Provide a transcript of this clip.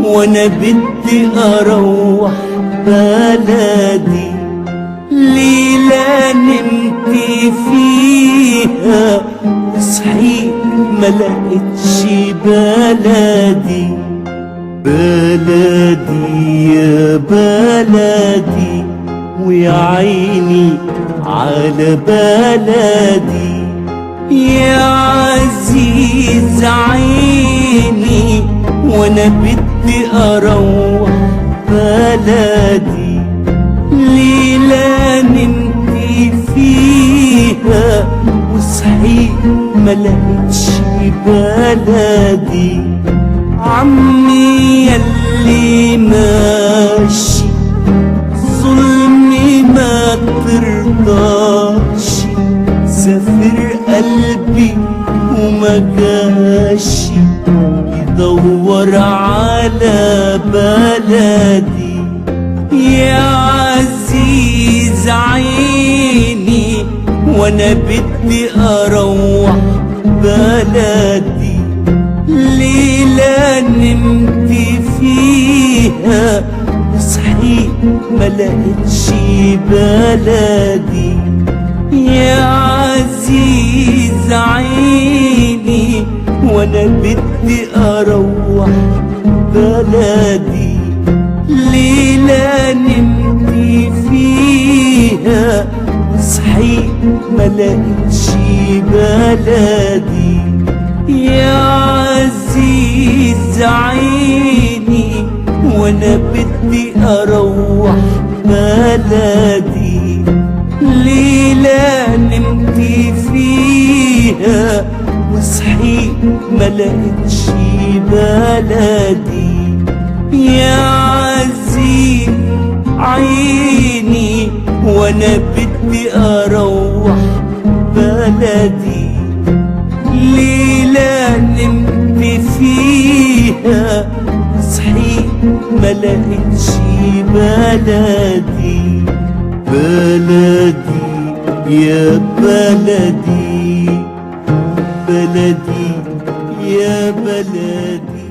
وانا بدي اروح بلدي. ليلة نمت فيها صحيت ما لقيتش بلدي. بلدي يا بلدي ويا عيني على بلدي. يا عزيز عيني وانا بدي اروح بلدي. ليلة نمت فيها وصحيت ما لقيتش بلدي. عمي يلي ماشي ظلمي ما ترضاش. سافر قلبي وما جاشي يدور على بلدي. يا عزيز عيني وانا بدي اروح بلدي. ليلة نمت فيها صحيت ما لقيتش بلدي. يا عزيز عيني وانا بدي اروح بلدي. ليلة نمت فيها صحيت ما لقيتش بلدي. يا عزيز عيني وانا بدي اروح بلدي. ليلة نمت فيها وصحيت ما لقيتش بلدي. يا عزيز عيني وانا بدي اروح بلدي. ليلة نمت فيها صحيت ما لقيتش بلدي. بلدي يا بلدي بلدي يا بلدي.